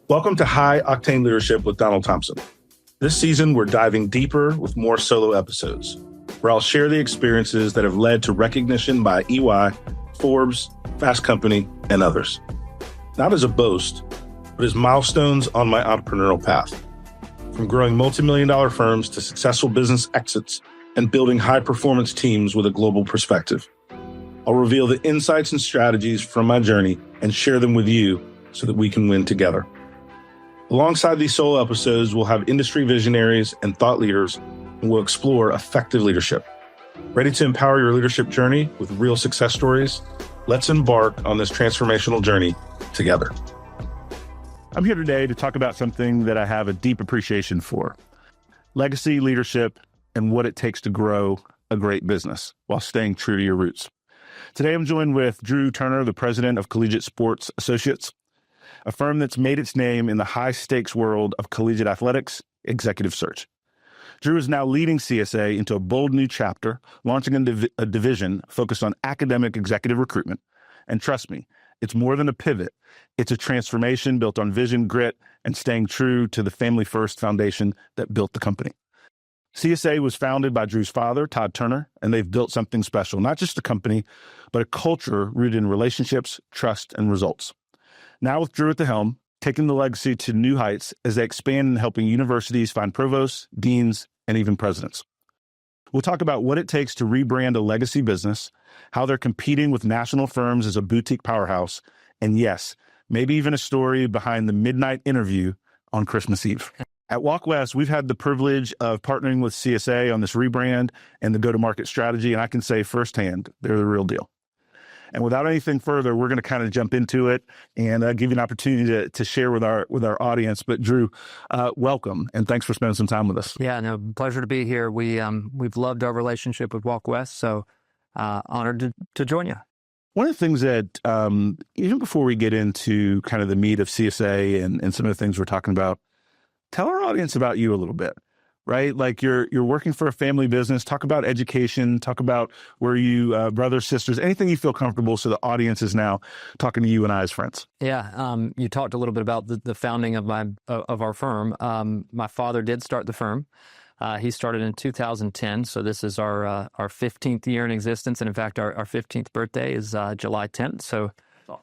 Welcome to High Octane Leadership with Donald Thompson. This season, we're diving deeper with more solo episodes, where I'll share the experiences that have led to recognition by EY, Forbes, Fast Company, and others. Not as a boast, but as milestones on my entrepreneurial path. From growing multi-million-dollar firms to successful business exits and building high-performance teams with a global perspective. I'll reveal the insights and strategies from my journey and share them with you so that we can win together. Alongside these solo episodes, we'll have industry visionaries and thought leaders, and we'll explore effective leadership. Ready to empower your leadership journey with real success stories? Let's embark on this transformational journey together. I'm here today to talk about something that I have a deep appreciation for: legacy leadership and what it takes to grow a great business while staying true to your roots. Today, I'm joined with Drew Turner, the president of Collegiate Sports Associates, a firm that's made its name in the high-stakes world of collegiate athletics executive search. Drew is now leading CSA into a bold new chapter, launching a division focused on academic executive recruitment. And trust me, it's more than a pivot. It's a transformation built on vision, grit, and staying true to the family-first foundation that built the company. CSA was founded by Drew's father, Todd Turner, and they've built something special, not just a company, but a culture rooted in relationships, trust, and results. Now with Drew at the helm, taking the legacy to new heights as they expand in helping universities find provosts, deans, and even presidents. We'll talk about what it takes to rebrand a legacy business, how they're competing with national firms as a boutique powerhouse, and yes, maybe even a story behind the midnight interview on Christmas Eve. At Walk West, we've had the privilege of partnering with CSA on this rebrand and the go-to-market strategy, and I can say firsthand, they're the real deal. And without anything further, we're going to kind of jump into it and give you an opportunity to share with our audience. But Drew, welcome, and thanks for spending some time with us. Yeah, no, pleasure to be here. We've loved our relationship with Walk West, so honored to join you. One of the things that, even before we get into kind of the meat of CSA and some of the things we're talking about, tell our audience about you a little bit. Right? Like you're working for a family business. Talk about education, talk about where you, brothers, sisters, anything you feel comfortable so the audience is now talking to you and I as friends. Yeah. You talked a little bit about the founding of our firm. My father did start the firm. He started in 2010. So this is our 15th year in existence. And in fact, our 15th birthday is July 10th.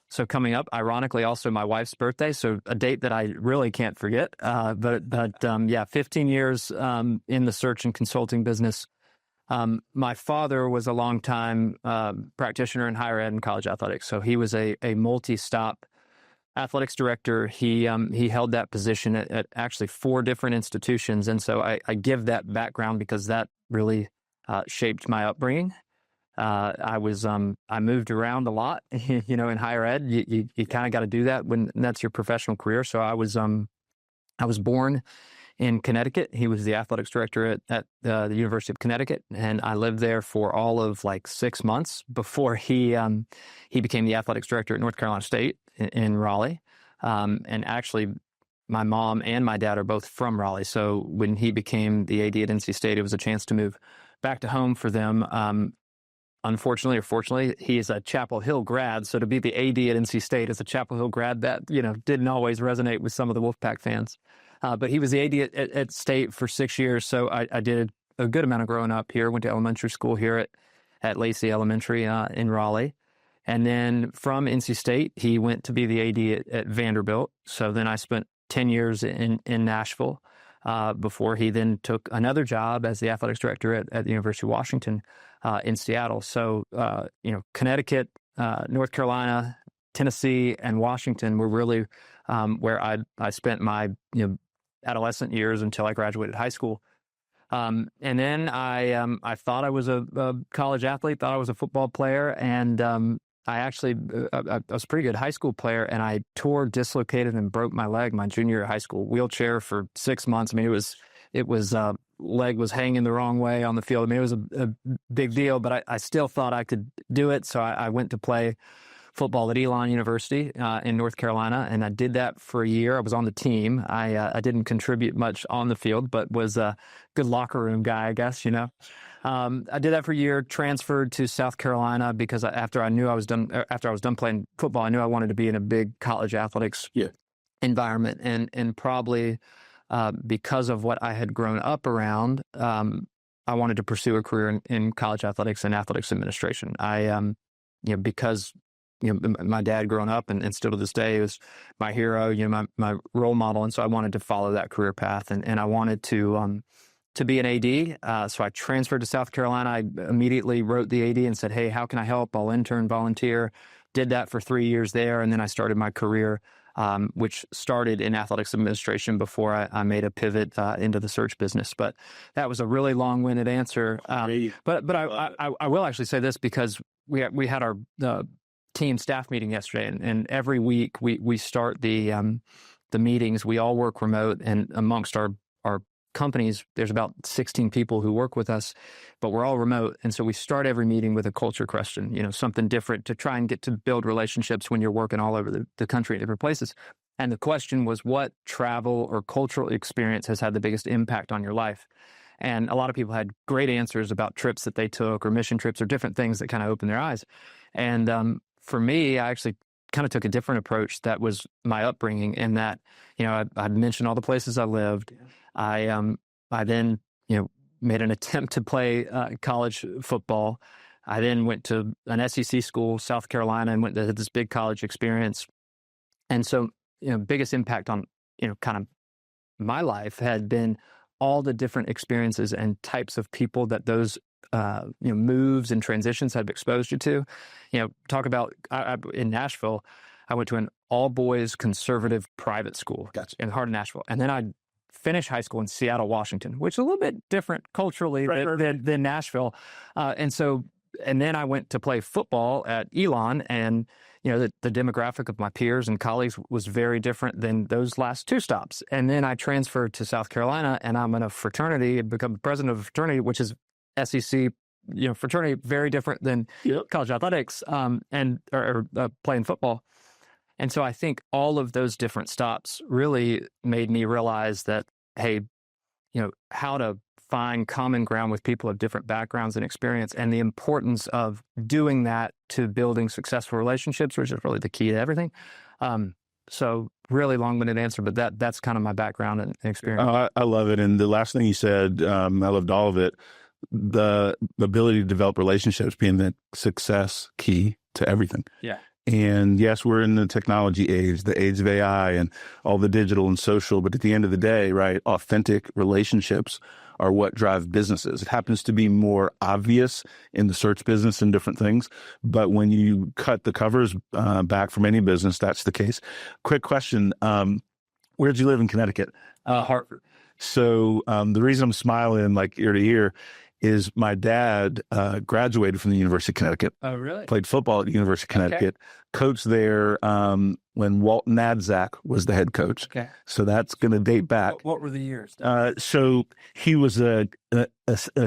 So coming up, ironically, also my wife's birthday, so a date that I really can't forget. But 15 years in the search and consulting business. My father was a longtime practitioner in higher ed and college athletics, so he was a multi-stop athletics director. He held that position at actually 4 different institutions, and so I give that background because that really shaped my upbringing. I moved around a lot, in higher ed. You kind of got to do that when that's your professional career. So I was born in Connecticut. He was the athletics director at the University of Connecticut, and I lived there for all of like 6 months before he became the athletics director at North Carolina State in Raleigh. And actually, my mom and my dad are both from Raleigh. So when he became the AD at NC State, it was a chance to move back to home for them. Unfortunately or fortunately, he is a Chapel Hill grad. So to be the AD at NC State as a Chapel Hill grad, that, didn't always resonate with some of the Wolfpack fans. But he was the AD at State for 6 years. So I did a good amount of growing up here, went to elementary school here at Lacey Elementary in Raleigh. And then from NC State, he went to be the AD at Vanderbilt. So then I spent 10 years in Nashville before he then took another job as the athletics director at the University of Washington in Seattle. So, Connecticut, North Carolina, Tennessee, and Washington were really where I spent my adolescent years until I graduated high school. And then I thought I was a college athlete, thought I was a football player, and I was a pretty good high school player, and I dislocated, and broke my leg my junior year of high school, wheelchair for 6 months. I mean, it was leg was hanging the wrong way on the field. I mean, it was a big deal, but I still thought I could do it. So I went to play football at Elon University in North Carolina, and I did that for a year. I was on the team. I didn't contribute much on the field, but was a good locker room guy, I guess, I did that for a year, transferred to South Carolina because after I was done playing football, I knew I wanted to be in a big college athletics environment, and probably because of what I had grown up around, I wanted to pursue a career in college athletics and athletics administration. Because my dad growing up and still to this day is my hero, my role model, and so I wanted to follow that career path, and I wanted to be an AD. So I transferred to South Carolina. I immediately wrote the AD and said, "Hey, how can I help? I'll intern, volunteer." Did that for 3 years there, and then I started my career, which started in athletics administration before I made a pivot into the search business. But that was a really long-winded answer. But I will actually say this, because we had our team staff meeting yesterday, and every week we start the meetings. We all work remote, and amongst our companies, there's about 16 people who work with us, but we're all remote. And so we start every meeting with a culture question, something different to try and get to build relationships when you're working all over the country in different places. And the question was, what travel or cultural experience has had the biggest impact on your life? And a lot of people had great answers about trips that they took, or mission trips, or different things that kind of opened their eyes. And for me, I actually kind of took a different approach. That was my upbringing, in that, I mentioned all the places I lived. I then, made an attempt to play college football. I then went to an SEC school, South Carolina, and went to this big college experience. And so, biggest impact on, kind of my life had been all the different experiences and types of people that those, moves and transitions have exposed you to. Talk about in Nashville, I went to an all-boys conservative private school in the heart of Nashville. And then I finished high school in Seattle, Washington, which is a little bit different culturally than Nashville. And then I went to play football at Elon, and the demographic of my peers and colleagues was very different than those last two stops. And then I transferred to South Carolina, and I'm in a fraternity and become president of a fraternity, which is SEC, fraternity, very different than college athletics and playing football. And so I think all of those different stops really made me realize that, hey, how to find common ground with people of different backgrounds and experience, and the importance of doing that to building successful relationships, which is really the key to everything. So really long-winded answer, but that's kind of my background and experience. Oh, I love it. And the last thing you said, I loved all of it. The ability to develop relationships being the success key to everything. Yeah. And yes, we're in the technology age, the age of AI and all the digital and social. But at the end of the day, right, authentic relationships are what drive businesses. It happens to be more obvious in the search business and different things. But when you cut the covers back from any business, that's the case. Quick question. Where did you live in Connecticut? Hartford. So the reason I'm smiling like ear to ear is my dad graduated from the University of Connecticut. Oh, really? Played football at the University of Connecticut. Coached there when Walt Nadzak was the head coach. Okay. So that's going to date back. What were the years? So he was a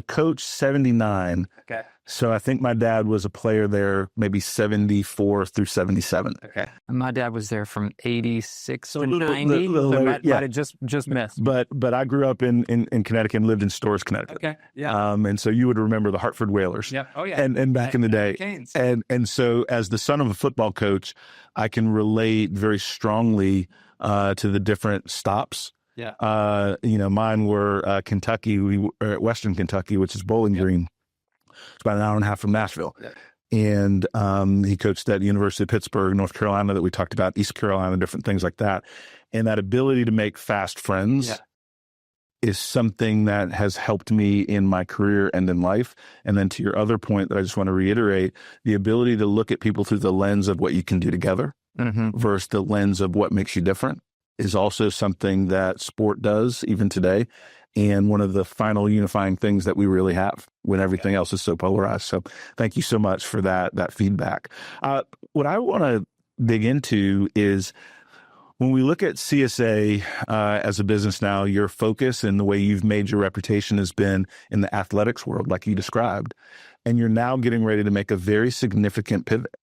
coach 79. Okay. So I think my dad was a player there maybe 74 through 77. Okay. And my dad was there from 86 to little 90. later, Might have just missed. But I grew up in Connecticut and lived in Storrs, Connecticut. Okay. Yeah. And so you would remember the Hartford Whalers. Yeah. Oh, yeah. And back in the day. Canes. And so as the son of a football coach, I can relate very strongly to the different stops. Yeah. Mine were Kentucky. We were at Western Kentucky, which is Bowling Green. It's about an hour and a half from Nashville. Yeah. And he coached at University of Pittsburgh, North Carolina, that we talked about, East Carolina, different things like that. And that ability to make fast friends is something that has helped me in my career and in life. And then to your other point that I just want to reiterate, the ability to look at people through the lens of what you can do together versus the lens of what makes you different is also something that sport does even today. And one of the final unifying things that we really have when everything else is so polarized. So thank you so much for that feedback. What I want to dig into is when we look at CSA as a business now, your focus and the way you've made your reputation has been in the athletics world, like you described, and you're now getting ready to make a very significant pivot.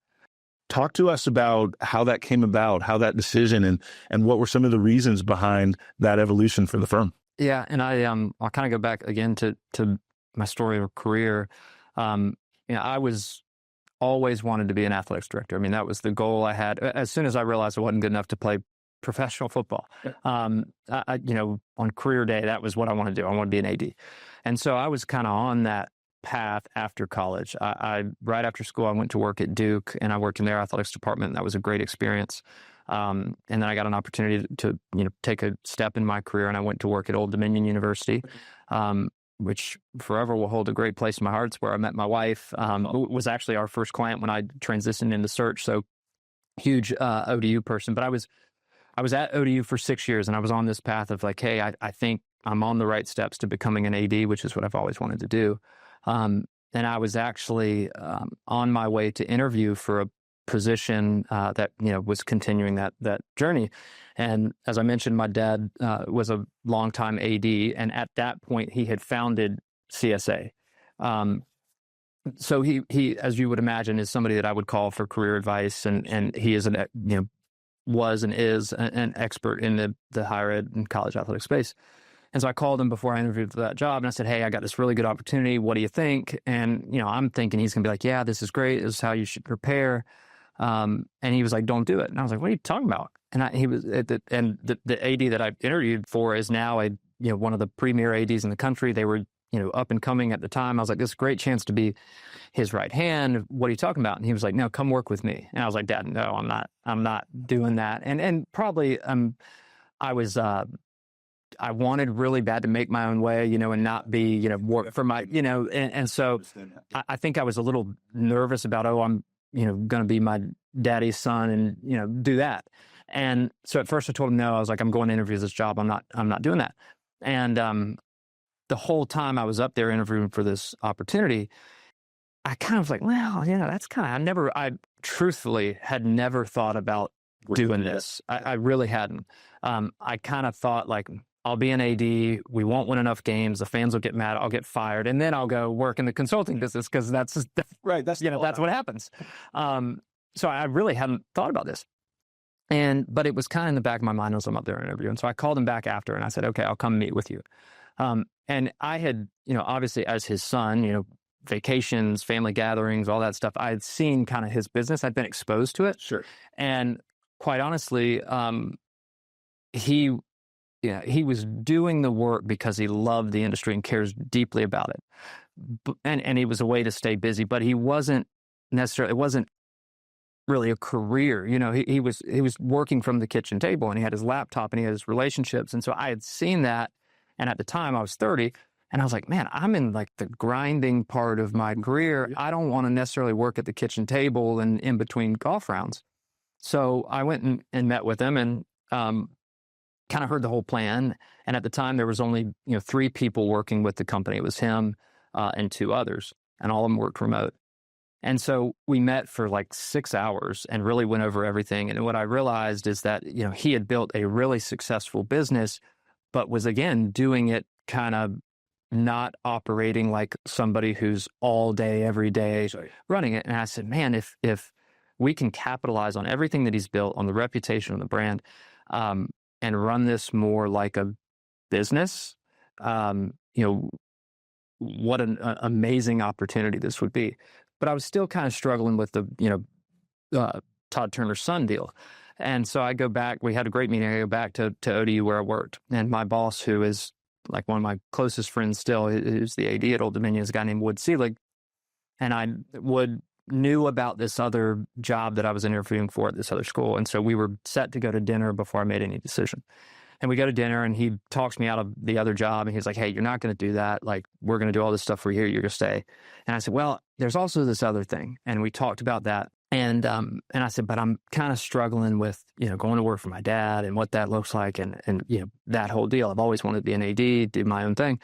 Talk to us about how that came about, how that decision, and what were some of the reasons behind that evolution for the firm. Yeah, and I'll kind of go back again to my story of career. I was always wanted to be an athletics director. I mean, that was the goal I had. As soon as I realized I wasn't good enough to play professional football. On career day, that was what I wanted to do. I wanted to be an AD. And so I was kind of on that path after college. I right after school, I went to work at Duke, and I worked in their athletics department. And that was a great experience. And then I got an opportunity to take a step in my career, and I went to work at Old Dominion University, which forever will hold a great place in my heart. It's where I met my wife. Was actually our first client when I transitioned into search. So huge ODU person. But I was at ODU for 6 years, and I was on this path of like, hey, I think I'm on the right steps to becoming an AD, which is what I've always wanted to do. And I was actually on my way to interview for a position that was continuing that journey. And as I mentioned, my dad was a longtime AD, and at that point he had founded CSA. So he, as you would imagine, is somebody that I would call for career advice, and he is was and is an expert in the higher ed and college athletic space. And so I called him before I interviewed for that job, and I said, hey, I got this really good opportunity. What do you think? And, I'm thinking he's going to be like, yeah, this is great. This is how you should prepare. And he was like, don't do it. And I was like, what are you talking about? And the AD that I interviewed for is now one of the premier ADs in the country. They were, up and coming at the time. I was like, this is a great chance to be his right hand. What are you talking about? And he was like, no, come work with me. And I was like, Dad, no, I'm not doing that. And probably, I wanted really bad to make my own way, and not be, work for my, and so I think I was a little nervous about, I'm, going to be my daddy's son and, do that. And so at first I told him no. I was like, I'm going to interview this job. I'm not doing that. And the whole time I was up there interviewing for this opportunity, I kind of was like, well, that's kind of, I truthfully had never thought about doing this. I really hadn't. I kind of thought like, I'll be an AD. We won't win enough games. The fans will get mad. I'll get fired, and then I'll go work in the consulting business because that's right. That's what happens. So I really hadn't thought about this, but it was kind of in the back of my mind as I'm up there interviewing. So I called him back after, and I said, okay, I'll come meet with you. And I had, obviously as his son, vacations, family gatherings, all that stuff. I had seen kind of his business. I'd been exposed to it. Sure. And quite honestly, he was doing the work because he loved the industry and cares deeply about it. And it was a way to stay busy, but it wasn't really a career. He was working from the kitchen table, and he had his laptop and he had his relationships. And so I had seen that. And at the time I was 30, and I was like, man, I'm in like the grinding part of my career. I don't want to necessarily work at the kitchen table and in between golf rounds. So I went and met with him, and, kind of heard the whole plan. And at the time there was only, 3 people working with the company. It was him and 2 others, and all of them worked remote. And so we met for like 6 hours and really went over everything. And what I realized is that, he had built a really successful business, but was again doing it kind of not operating like somebody who's all day, every day running it. And I said, man, if we can capitalize on everything that he's built, on the reputation of the brand, and run this more like a business, what an amazing opportunity this would be. But I was still kind of struggling with the, Todd Turner's son deal. And so I go back, we had a great meeting. I go back to ODU where I worked. And my boss, who is like one of my closest friends still, who's the AD at Old Dominion, is a guy named Wood Seelig. And Wood knew about this other job that I was interviewing for at this other school. And so we were set to go to dinner before I made any decision. And we go to dinner, and he talks me out of the other job. And he's like, hey, you're not going to do that. Like, we're going to do all this stuff for you. You're going to stay. And I said, well, there's also this other thing. And we talked about that. And I said, but I'm kind of struggling with, going to work for my dad and what that looks like. And that whole deal. I've always wanted to be an AD, do my own thing.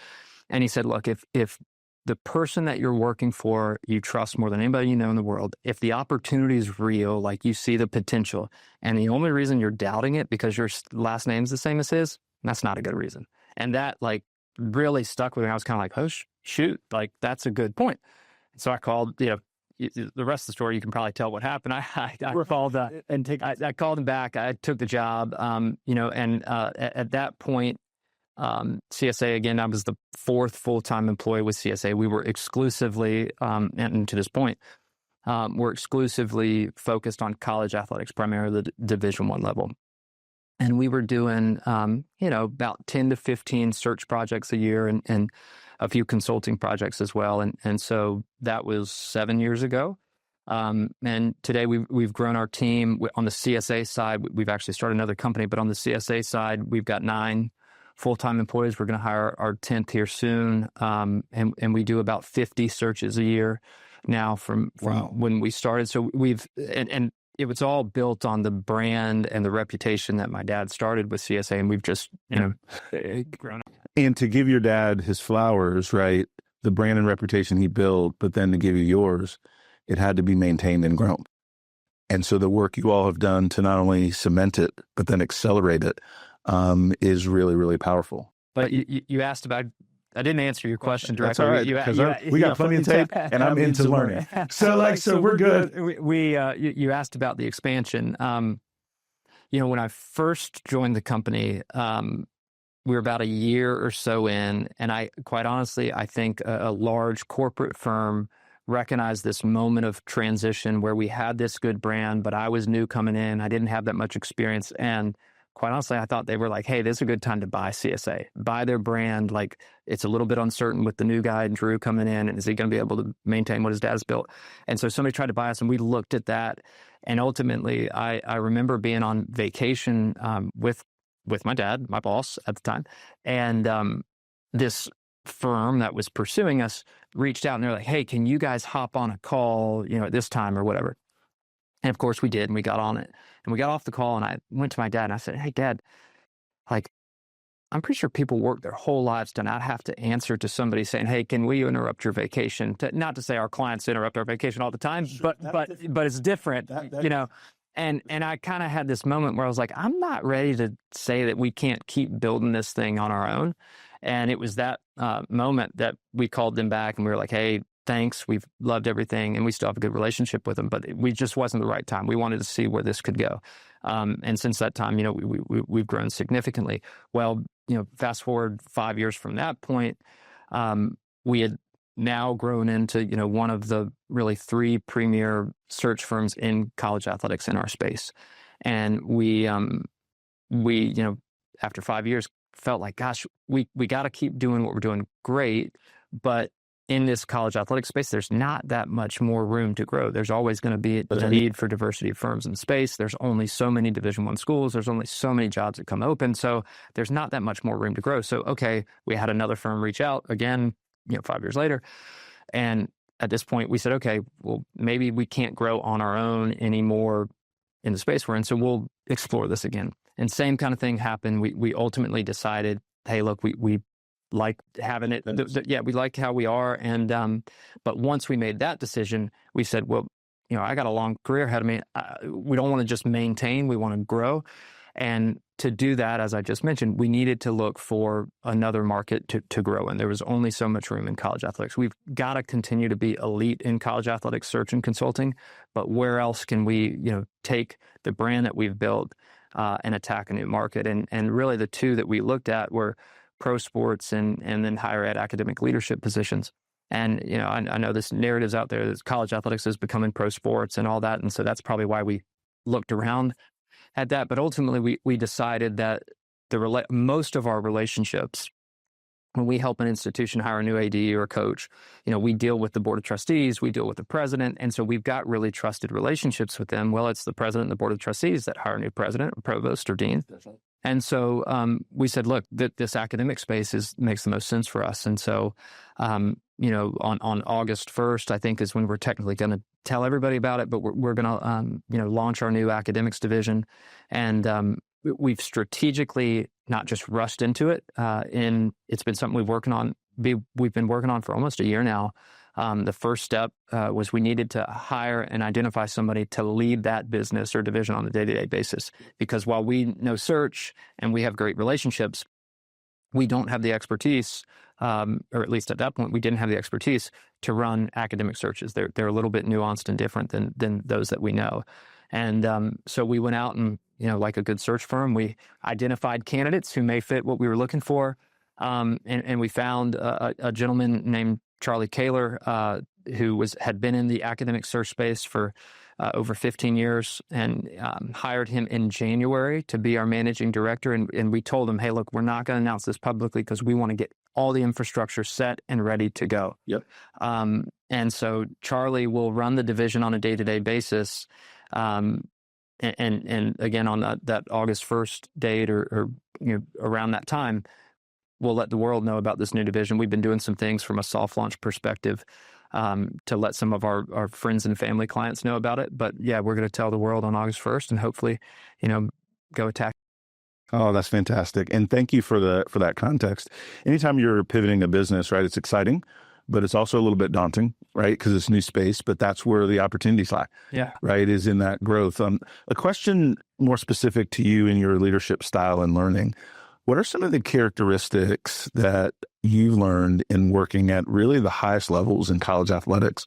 And he said, look, if the person that you're working for, you trust more than anybody you know in the world, if the opportunity is real, like you see the potential, and the only reason you're doubting it because your last name's the same as his, that's not a good reason. And that like really stuck with me. I was kind of like, oh, shoot, like that's a good point. So I called, the rest of the story, you can probably tell what happened. I called I called him back. I took the job, and at that point, CSA, again, I was the 4th full-time employee with CSA. We were exclusively, and to this point, we're exclusively focused on college athletics, primarily the Division I level. And we were doing, about 10 to 15 search projects a year and a few consulting projects as well. And so that was 7 years ago. And today we've grown our team. On the CSA side, we've actually started another company, but on the CSA side, we've got 9 full-time employees. We're going to hire our 10th here soon. And we do about 50 searches a year now from when we started. So and it was all built on the brand and the reputation that my dad started with CSA, and we've just, grown up. And to give your dad his flowers, right? The brand and reputation he built, but then to give you yours, it had to be maintained and grown. And so the work you all have done to not only cement it, but then accelerate it, is really, really powerful. But you asked about, I didn't answer your question directly. That's all right, we got plenty of tape, and I'm into learning. So we're good. You asked about the expansion. When I first joined the company, we were about a year or so in, and quite honestly, I think a large corporate firm recognized this moment of transition where we had this good brand, but I was new coming in. I didn't have that much experience, and quite honestly, I thought they were like, hey, this is a good time to buy CSA, buy their brand. Like, it's a little bit uncertain with the new guy, Drew, coming in, and is he going to be able to maintain what his dad has built? And so somebody tried to buy us, and we looked at that. And ultimately, I remember being on vacation with my dad, my boss at the time, and this firm that was pursuing us reached out, and they're like, hey, can you guys hop on a call, at this time or whatever? And of course we did, and we got on it. And we got off the call, and I went to my dad, and I said, hey, Dad, I'm pretty sure people work their whole lives to not have to answer to somebody saying, hey, can we interrupt your vacation? Not to say our clients interrupt our vacation all the time, but it's different, And I kind of had this moment where I was like, I'm not ready to say that we can't keep building this thing on our own. And it was that moment that we called them back, and we were like, hey, thanks. We've loved everything, and we still have a good relationship with them, but we just wasn't the right time. We wanted to see where this could go. And since that time, we've grown significantly. Well, fast forward 5 years from that point, we had now grown into, one of the really 3 premier search firms in college athletics in our space. And we after 5 years felt like, gosh, we got to keep doing what we're doing great, but in this college athletic space, there's not that much more room to grow. There's always going to be a need for diversity of firms in space. There's only so many Division I schools. There's only so many jobs that come open. So there's not that much more room to grow. So, okay, we had another firm reach out again, 5 years later. And at this point, we said, okay, well, maybe we can't grow on our own anymore in the space we're in. So we'll explore this again. And same kind of thing happened. We ultimately decided, hey, look, we like having it. We like how we are. And, but once we made that decision, we said, well, I got a long career ahead of me. We don't want to just maintain, we want to grow. And to do that, as I just mentioned, we needed to look for another market to grow in. There was only so much room in college athletics. We've got to continue to be elite in college athletics search and consulting, but where else can we, take the brand that we've built and attack a new market? And really the 2 that we looked at were pro sports and then higher ed academic leadership positions. And, I know this narrative's out there that college athletics is becoming pro sports and all that. And so that's probably why we looked around at that. But ultimately, we decided that most of our relationships, when we help an institution hire a new AD or a coach, we deal with the board of trustees, we deal with the president. And so we've got really trusted relationships with them. Well, it's the president and the board of trustees that hire a new president or provost or dean. And so we said, look, this academic space makes the most sense for us. And so, on August 1st, I think is when we're technically going to tell everybody about it, but we're going to, launch our new academics division. And we've strategically not just rushed into it. It's been something we've been working on for almost a year now. The first step was we needed to hire and identify somebody to lead that business or division on a day-to-day basis. Because while we know search and we have great relationships, we don't have the expertise, or at least at that point, we didn't have the expertise to run academic searches. They're a little bit nuanced and different than those that we know. And so we went out and, like a good search firm, we identified candidates who may fit what we were looking for. And we found a gentleman named Charlie Kaler, who had been in the academic search space for over 15 years, and hired him in January to be our managing director. And we told him, hey, look, we're not going to announce this publicly because we want to get all the infrastructure set and ready to go. Yep. And so Charlie will run the division on a day-to-day basis. And again, on that August 1st date or around that time, we'll let the world know about this new division. We've been doing some things from a soft launch perspective to let some of our friends and family clients know about it. But yeah, we're going to tell the world on August 1st and hopefully, go attack. Oh, that's fantastic. And thank you for that context. Anytime you're pivoting a business, right, it's exciting, but it's also a little bit daunting, right? Because it's new space, but that's where the opportunities lie. Yeah. Right, is in that growth. A question more specific to you and your leadership style and learning. What are some of the characteristics that you've learned in working at really the highest levels in college athletics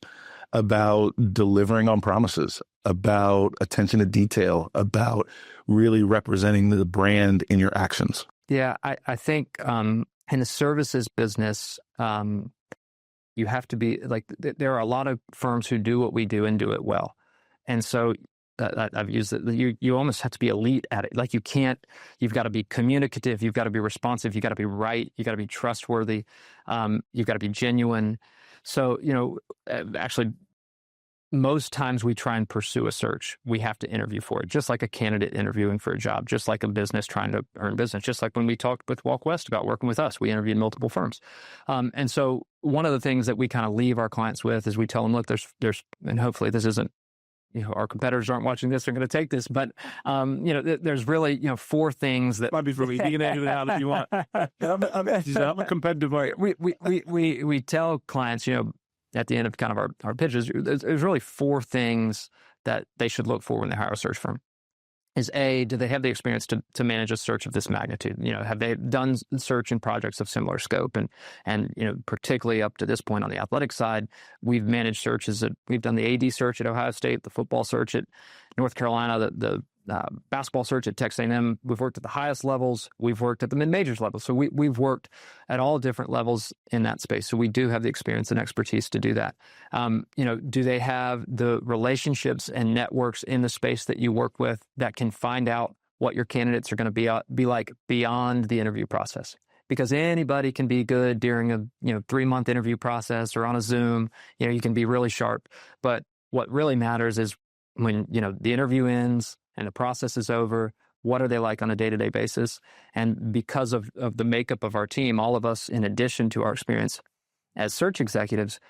about delivering on promises, about attention to detail, about really representing the brand in your actions? Yeah, I think in the services business, you have to be there are a lot of firms who do what we do and do it well. And so I've used it. You almost have to be elite at it. Like you've got to be communicative. You've got to be responsive. You've got to be right. You've got to be trustworthy. You've got to be genuine. So, actually, most times we try and pursue a search. We have to interview for it, just like a candidate interviewing for a job, just like a business trying to earn business, just like when we talked with Walk West about working with us, we interviewed multiple firms. And so one of the things that we kind of leave our clients with is we tell them, look, there's, and hopefully this isn't, our competitors aren't watching this, they're going to take this, but, there's really, 4 things that might be for me. You can edit it out if you want. I'm a competitive. We tell clients, at the end of kind of our pitches, there's really 4 things that they should look for when they hire a search firm. Is A, do they have the experience to manage a search of this magnitude? Have they done search in projects of similar scope? And particularly up to this point on the athletic side, we've managed searches. We've done the AD search at Ohio State, the football search at North Carolina, the basketball search at Texas A&M. We've worked at the highest levels. We've worked at the mid-majors level. So we've worked at all different levels in that space. So we do have the experience and expertise to do that. Do they have the relationships and networks in the space that you work with that can find out what your candidates are going to be like beyond the interview process? Because anybody can be good during a 3-month interview process or on a Zoom. You can be really sharp. But what really matters is when the interview ends and the process is over, what are they like on a day-to-day basis? And because of the makeup of our team, all of us, in addition to our experience as search executives,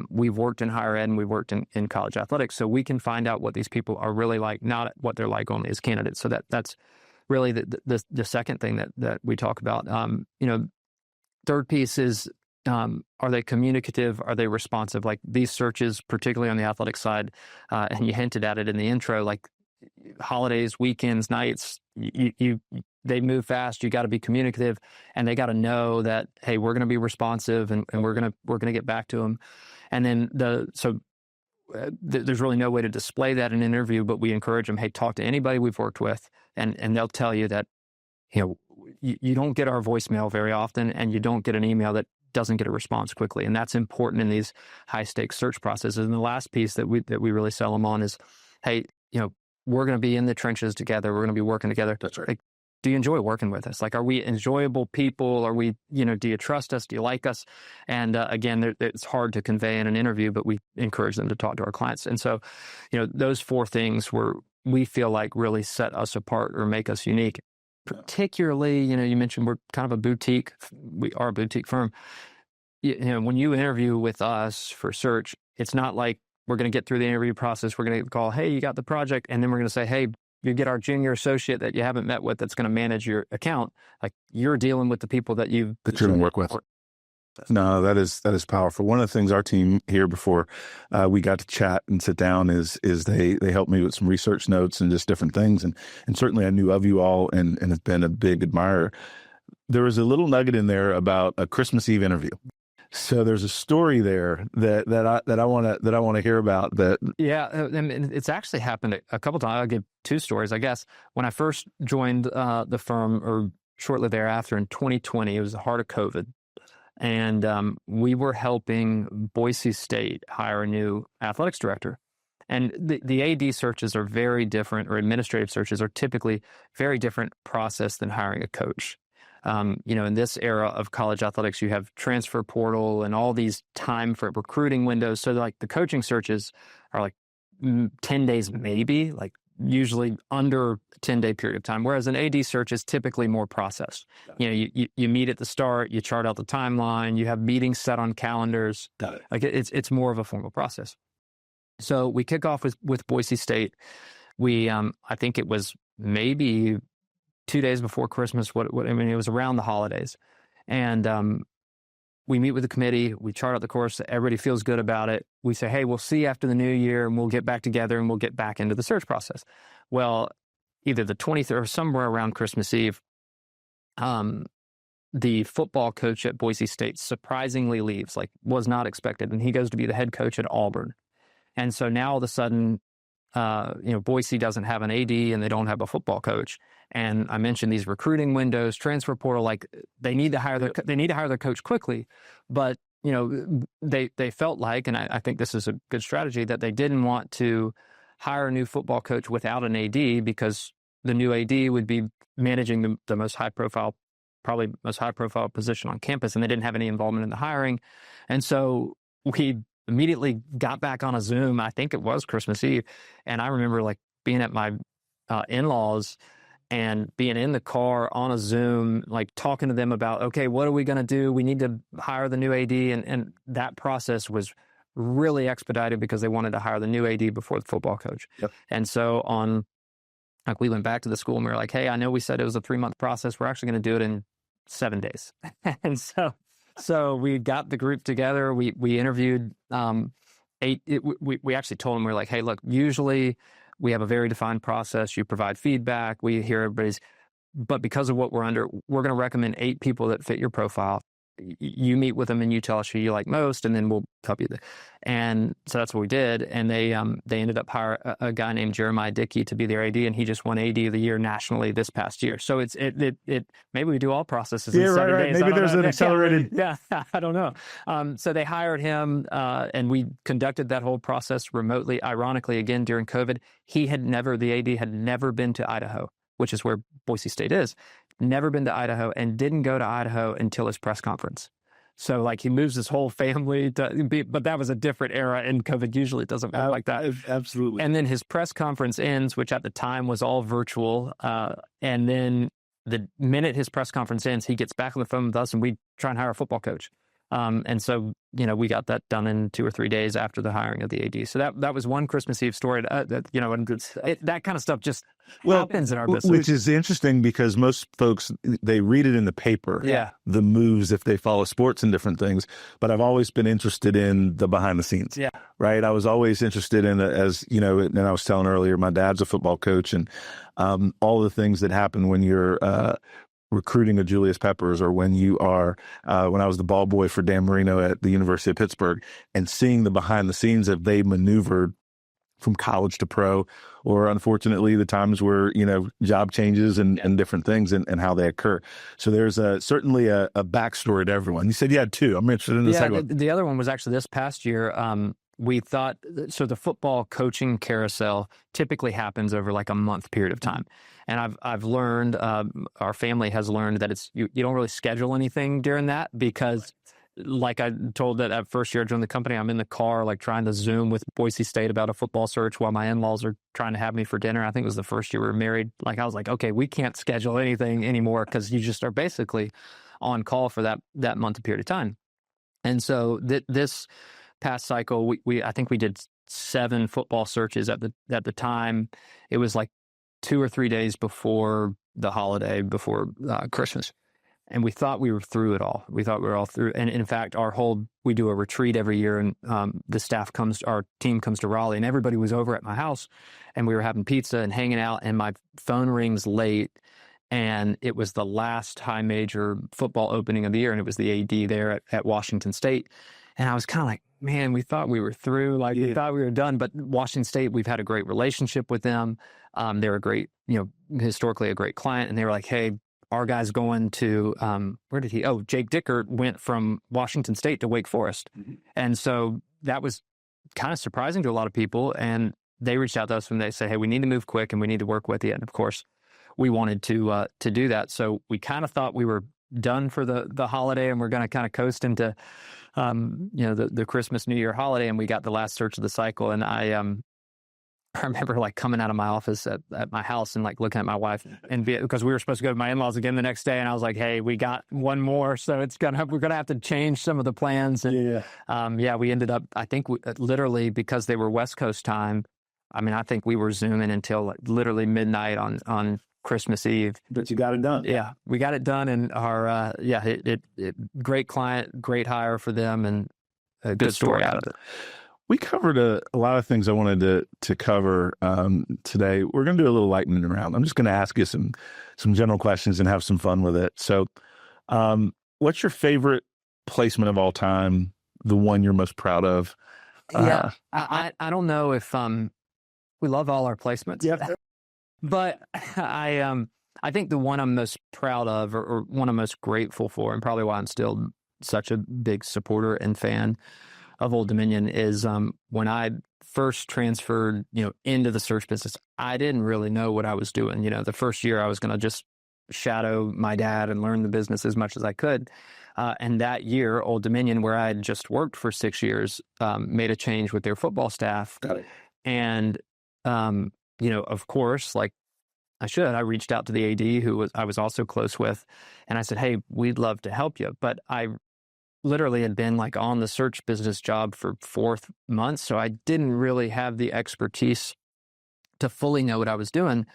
we've worked in higher ed and we've worked in college athletics. So we can find out what these people are really like, not what they're like only as candidates. So that's really the second thing that we talk about. Third piece is, are they communicative? Are they responsive? Like these searches, particularly on the athletic side, and you hinted at it in the intro, like holidays, weekends, nights, they move fast. You got to be communicative, and they got to know that, hey, we're going to be responsive, and we're going to get back to them. And then there's really no way to display that in an interview, but we encourage them, hey, talk to anybody we've worked with, and they'll tell you that, you don't get our voicemail very often, and you don't get an email that doesn't get a response quickly. And that's important in these high stakes search processes. And the last piece that we really sell them on is, hey, we're going to be in the trenches together. We're going to be working together. That's right. Like, do you enjoy working with us? Like, are we enjoyable people? Are we, do you trust us? Do you like us? And again, it's hard to convey in an interview, but we encourage them to talk to our clients. And so, those 4 things we feel like really set us apart or make us unique. Particularly, you mentioned we're kind of a boutique. We are a boutique firm. When you interview with us for search, it's not like we're going to get through the interview process. We're going to get the call, hey, you got the project. And then we're going to say, hey, you get our junior associate that you haven't met with that's going to manage your account. Like you're dealing with the people that you're going to work with. No, that is powerful. One of the things our team here before we got to chat and sit down is they helped me with some research notes and just different things. And certainly I knew of you all and have been a big admirer. There was a little nugget in there about a Christmas Eve interview. So there's a story there that I want to hear about. That it's actually happened a couple times. I'll give 2 stories, I guess. When I first joined the firm, or shortly thereafter in 2020, it was the heart of COVID, and we were helping Boise State hire a new athletics director. And the AD searches are very different, or administrative searches are typically very different process than hiring a coach. In this era of college athletics, you have transfer portal and all these time for recruiting windows. So like the coaching searches are like 10 days, maybe, like usually under a 10-day period of time. Whereas an AD search is typically more process. You meet at the start, you chart out the timeline, you have meetings set on calendars. Like it's more of a formal process. So we kick off with Boise State. We, I think it was maybe 2 days before Christmas. It was around the holidays. And we meet with the committee. We chart out the course. Everybody feels good about it. We say, hey, we'll see you after the new year, and we'll get back together, and we'll get back into the search process. Well, either the 23rd or somewhere around Christmas Eve, the football coach at Boise State surprisingly leaves, like was not expected, and he goes to be the head coach at Auburn. And so now all of a sudden, Boise doesn't have an AD and they don't have a football coach. And I mentioned these recruiting windows, transfer portal, like they need to hire their coach quickly. But, they felt like, and I think this is a good strategy, that they didn't want to hire a new football coach without an AD, because the new AD would be managing the most high profile position on campus, and they didn't have any involvement in the hiring. And so we immediately got back on a Zoom. I think it was Christmas Eve. And I remember like being at my in-laws and being in the car on a Zoom, like talking to them about, okay, what are we going to do? We need to hire the new AD. And that process was really expedited because they wanted to hire the new AD before the football coach. Yep. And so we went back to the school and we were like, hey, I know we said it was a 3-month process. We're actually going to do it in 7 days. And so we got the group together. We interviewed 8. We actually told them, we were like, hey, look, usually we have a very defined process. You provide feedback. We hear everybody's, but because of what we're under, we're going to recommend 8 people that fit your profile. You meet with them and you tell us who you like most, and then we'll help you. And so that's what we did. And they ended up hiring a guy named Jeremiah Dickey to be their AD, and he just won AD of the year nationally this past year. So it maybe we do all processes in 7 days. Maybe there's an accelerated. Yeah, I don't know. So they hired him, and we conducted that whole process remotely. Ironically, again during COVID, the AD had never been to Idaho, which is where Boise State is. Never been to Idaho, and didn't go to Idaho until his press conference. So like he moves his whole family but that was a different era in COVID. Usually it doesn't work like that. Absolutely. And then his press conference ends, which at the time was all virtual. And then the minute his press conference ends, he gets back on the phone with us and we try and hire a football coach. And so, we got that done in 2 or 3 days after the hiring of the AD. So that was one Christmas Eve story. And that kind of stuff just happens in our business. Which is interesting because most folks, they read it in the paper, the moves if they follow sports and different things. But I've always been interested in the behind the scenes. Yeah. Right. I was always interested in, and I was telling earlier, my dad's a football coach, and all the things that happen when you're recruiting a Julius Peppers, or when you are, when I was the ball boy for Dan Marino at the University of Pittsburgh, and seeing the behind the scenes of they maneuvered from college to pro, or unfortunately the times where, job changes and different things and how they occur. So there's certainly a backstory to everyone. You said you had 2. I'm interested in the second one. The other one was actually this past year. We thought, so the football coaching carousel typically happens over like a month period of time. And I've learned, our family has learned that you don't really schedule anything during that, because like I told that first year I joined the company, I'm in the car, like trying to Zoom with Boise State about a football search while my in-laws are trying to have me for dinner. I think it was the first year we were married. Like I was like, okay, we can't schedule anything anymore, because you just are basically on call for that month period of time. And so this past cycle, I think we did 7 football searches at the time. It was like 2 or 3 days before the holiday, before Christmas. And we thought we were through it all. We thought we were all through. And in fact, we do a retreat every year, and our team comes to Raleigh, and everybody was over at my house, and we were having pizza and hanging out, and my phone rings late, and it was the last high major football opening of the year, and it was the AD there at Washington State. And I was kind of like, man, we thought we were through, we thought we were done. But Washington State, we've had a great relationship with them. They're a great, historically a great client. And they were like, hey, our guy's going to, where did he? Oh, Jake Dickert went from Washington State to Wake Forest. Mm-hmm. And so that was kind of surprising to a lot of people. And they reached out to us when they said, hey, we need to move quick and we need to work with you. And of course, we wanted to do that. So we kind of thought we were done for the holiday, and we're going to kind of coast into, the Christmas, New Year holiday. And we got the last search of the cycle. And I remember like coming out of my office at my house and like looking at my wife, and because we were supposed to go to my in-laws again the next day, and I was like, hey, we got one more, so we're gonna have to change some of the plans. And we ended up, I think literally, because they were West Coast time, I mean, I think we were Zooming until like literally midnight on Christmas Eve. But you got it done. Yeah, we got it done, and our great client, great hire for them, and a good story out of it. We covered a lot of things I wanted to cover today. We're going to do a little lightning round. I'm just going to ask you some general questions and have some fun with it. So what's your favorite placement of all time, the one you're most proud of? I don't know if we love all our placements. Yeah. But I think the one I'm most proud of, or one I'm most grateful for, and probably why I'm still such a big supporter and fan of Old Dominion, is when I first transferred, into the search business. I didn't really know what I was doing. The first year I was going to just shadow my dad and learn the business as much as I could. And that year, Old Dominion, where I had just worked for 6 years, made a change with their football staff. Got it. And, of course, like I reached out to the AD, who I was also close with, and I said, hey, we'd love to help you. But I literally had been like on the search business job for 4 months, so I didn't really have the expertise to fully know what I was doing.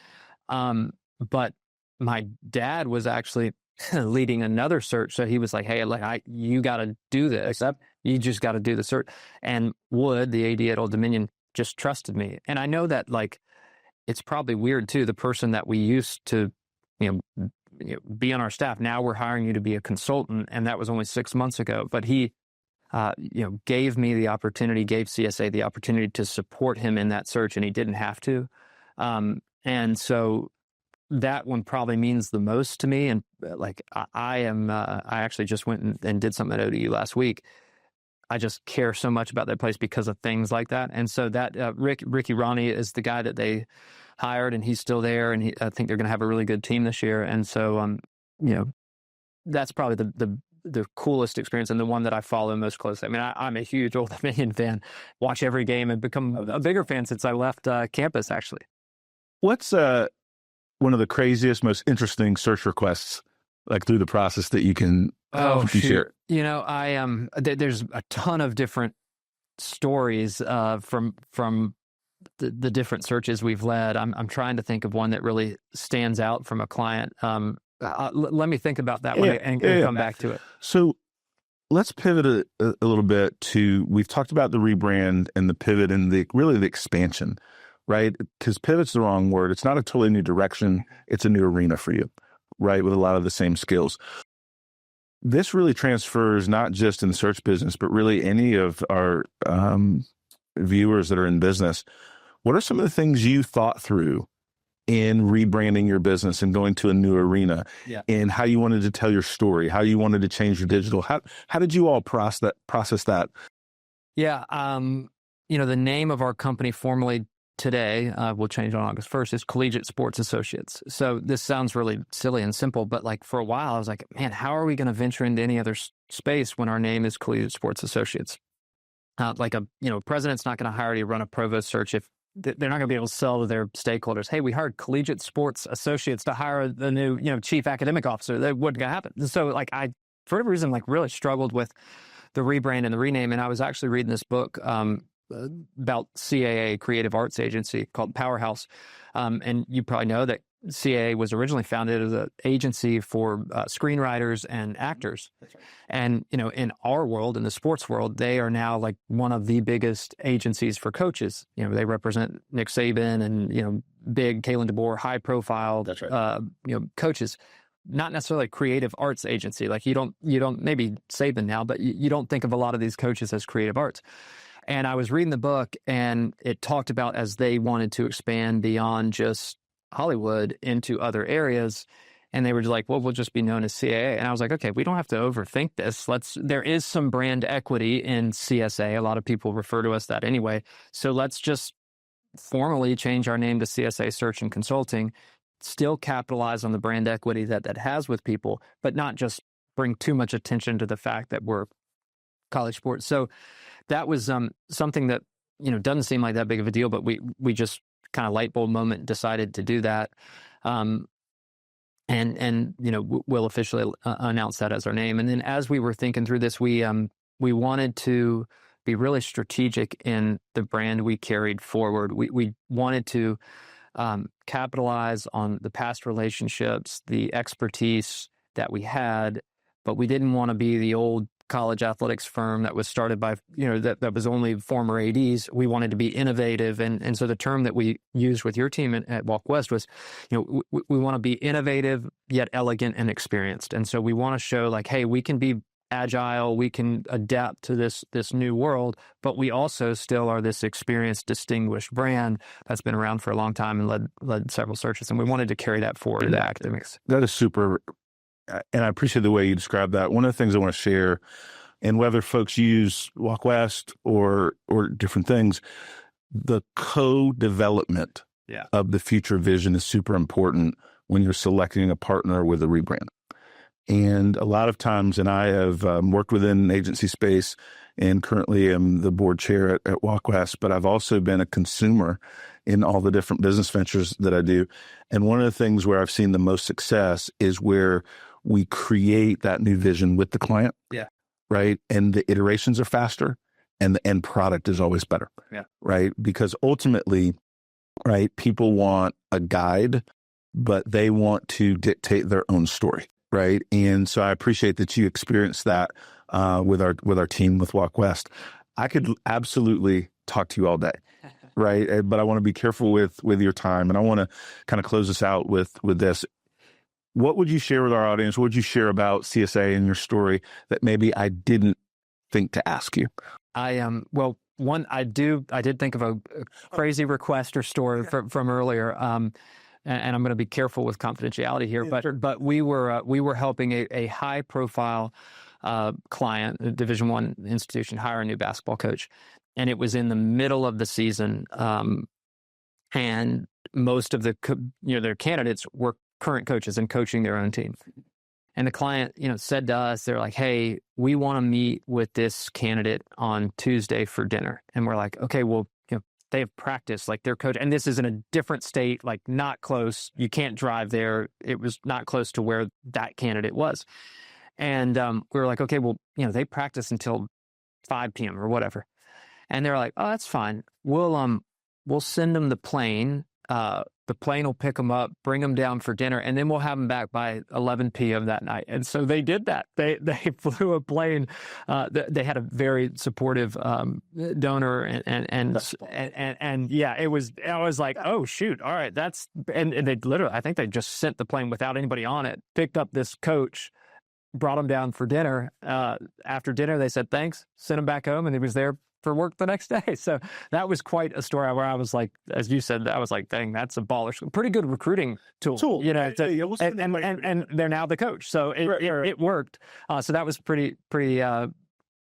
But my dad was actually leading another search, so he was like, "Hey, you got to do this. You just got to do the search." And Wood, the AD at Old Dominion, just trusted me. And I know that it's probably weird too. The person that we used to, be on our staff, now we're hiring you to be a consultant, and that was only 6 months ago. But he, gave me the opportunity, gave CSA the opportunity to support him in that search, and he didn't have to. And so that one probably means the most to me. And I actually just went and did something at ODU last week. I just care so much about that place because of things like that. And so that Ricky Ronnie is the guy that they hired, and he's still there. And I think they're going to have a really good team this year. And so, that's probably the coolest experience, and the one that I follow most closely. I mean, I'm a huge Old Dominion fan, watch every game, and become a bigger fan since I left campus, actually. What's one of the craziest, most interesting search requests, through the process, that you can share? There's a ton of different stories from the different searches we've led. I'm trying to think of one that really stands out from a client. Let me think about that one and come back to it. So let's pivot a little bit to, we've talked about the rebrand and the pivot and the expansion, right? Because pivot's the wrong word. It's not a totally new direction. It's a new arena for you, right? With a lot of the same skills. This really transfers not just in the search business, but really any of our viewers that are in business. What are some of the things you thought through in rebranding your business and going to a new arena, and how you wanted to tell your story, how you wanted to change your digital? How did you all process that? Yeah. The name of our company formally today, will change on August 1st, is Collegiate Sports Associates. So this sounds really silly and simple, but for a while I was like, man, how are we going to venture into any other space when our name is Collegiate Sports Associates? President's not going to hire you to run a provost search if they're not going to be able to sell to their stakeholders, hey, we hired Collegiate Sports Associates to hire the new, chief academic officer. That wasn't going to happen. So I, for whatever reason, really struggled with the rebrand and the rename. And I was actually reading this book about CAA, Creative Arts Agency, called Powerhouse. And you probably know that CAA was originally founded as an agency for screenwriters and actors. That's right. And, in our world, in the sports world, they are now one of the biggest agencies for coaches. They represent Nick Saban and, big Kalen DeBoer, high profile, that's right. Coaches. Not necessarily a creative arts agency. You don't maybe Saban now, but you don't think of a lot of these coaches as creative arts. And I was reading the book, and it talked about, as they wanted to expand beyond just Hollywood into other areas, And they were like, well, we'll just be known as CAA. And I was like, okay, we don't have to overthink this. There is some brand equity in CSA. A lot of people refer to us that anyway. So let's just formally change our name to CSA Search and Consulting, still capitalize on the brand equity that has with people, but not just bring too much attention to the fact that we're college sports. So that was something that, doesn't seem like that big of a deal, but we just kind of light bulb moment decided to do that. And we'll officially announce that as our name. And then as we were thinking through this, we wanted to be really strategic in the brand we carried forward. We wanted to capitalize on the past relationships, the expertise that we had, but we didn't want to be the old college athletics firm that was started by, that was only former ADs. We wanted to be innovative. And so the term that we used with your team at Walk West was, we want to be innovative, yet elegant and experienced. And so we want to show like, hey, we can be agile, we can adapt to this new world, but we also still are this experienced, distinguished brand that's been around for a long time and led several searches. And we wanted to carry that forward into academics. That is super. And I appreciate the way you described that. One of the things I want to share, and whether folks use Walk West or different things, the co-development of the future vision is super important when you're selecting a partner with a rebrand. And a lot of times, and I have worked within agency space and currently am the board chair at Walk West, but I've also been a consumer in all the different business ventures that I do. And one of the things where I've seen the most success is where we create that new vision with the client. Yeah. Right. And the iterations are faster and the end product is always better. Yeah. Right. Because ultimately, right, people want a guide, but they want to dictate their own story. Right. And so I appreciate that you experienced that with our team with Walk West. I could absolutely talk to you all day. Right. But I want to be careful with your time. And I want to kind of close this out with this. What would you share with our audience? What would you share about CSA and your story that maybe I didn't think to ask you? I did think of a crazy request or story from earlier. And I'm going to be careful with confidentiality here, but we were helping a high profile client, a Division I institution, hire a new basketball coach, and it was in the middle of the season, and most of their candidates were current coaches and coaching their own team. And the client, said to us, they're like, hey, we want to meet with this candidate on Tuesday for dinner. And we're like, okay, well, they have practice, like their coach, and this is in a different state, like not close. You can't drive there. It was not close to where that candidate was. And we were like, okay, well, they practice until 5 p.m. or whatever. And they're like, oh, that's fine. We'll send them the plane. The plane will pick them up, bring them down for dinner, and then we'll have them back by 11 p.m. that night. And so they did that. They flew a plane. They had a very supportive donor, and yeah, it was. I was like, oh shoot, all right, that's and they literally, I think they just sent the plane without anybody on it. Picked up this coach, brought him down for dinner. After dinner, they said thanks, sent him back home, and he was there for work the next day. So that was quite a story where I was like, as you said, I was like, dang, that's a baller. Pretty good recruiting tool. And they're now the coach. So it worked. So that was pretty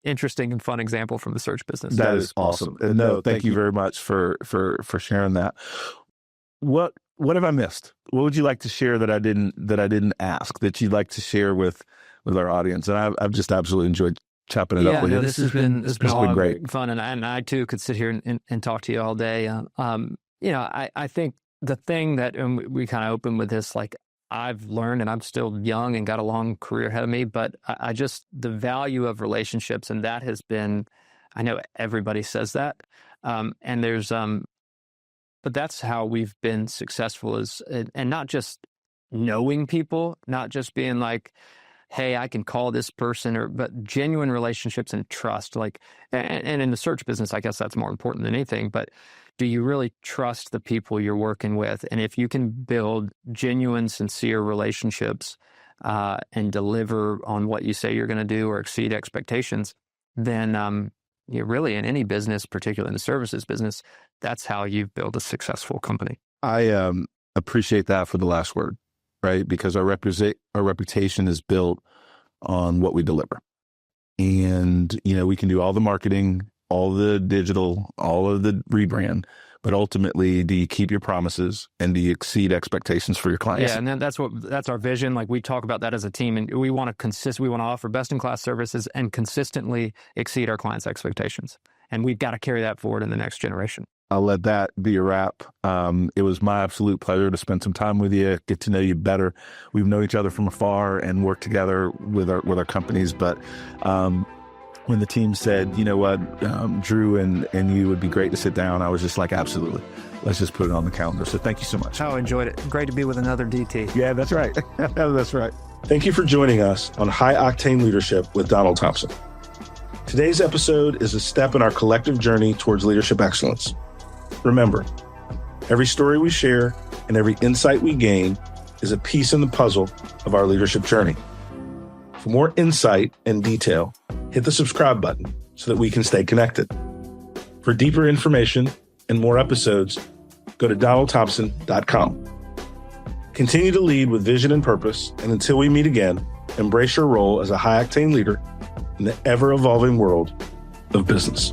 interesting and fun example from the search business. That is awesome. No, thank you very much for sharing that. What have I missed? What would you like to share that I didn't ask that you'd like to share with our audience? And I've just absolutely enjoyed chopping it up with you. This has been great fun, and I too could sit here and talk to you all day. I think the thing that, and we kind of open with this, like I've learned, and I'm still young and got a long career ahead of me, but I just, the value of relationships, and that has been, I know everybody says that, and there's but that's how we've been successful, and not just knowing people, not just being like, hey, I can call this person, but genuine relationships and trust. Like, and in the search business, I guess that's more important than anything. But do you really trust the people you're working with? And if you can build genuine, sincere relationships and deliver on what you say you're going to do or exceed expectations, then you're really in any business, particularly in the services business, that's how you build a successful company. I appreciate that for the last word. right? Because our reputation is built on what we deliver. And, we can do all the marketing, all the digital, all of the rebrand, but ultimately, do you keep your promises and do you exceed expectations for your clients? Yeah, and then that's our vision. Like, we talk about that as a team, and we want to offer best in class services and consistently exceed our clients' expectations. And we've got to carry that forward in the next generation. I'll let that be a wrap. It was my absolute pleasure to spend some time with you, get to know you better. We've known each other from afar and worked together with our companies. But when the team said, you know what, Drew and you would be great to sit down, I was just like, absolutely. Let's just put it on the calendar. So thank you so much. Oh, enjoyed it. Great to be with another DT. Yeah, that's right. That's right. Thank you for joining us on High Octane Leadership with Donald Thompson. Today's episode is a step in our collective journey towards leadership excellence. Remember, every story we share and every insight we gain is a piece in the puzzle of our leadership journey. For more insight and detail, hit the subscribe button so that we can stay connected. For deeper information and more episodes, go to donaldthompson.com. Continue to lead with vision and purpose, and until we meet again, embrace your role as a high-octane leader in the ever-evolving world of business.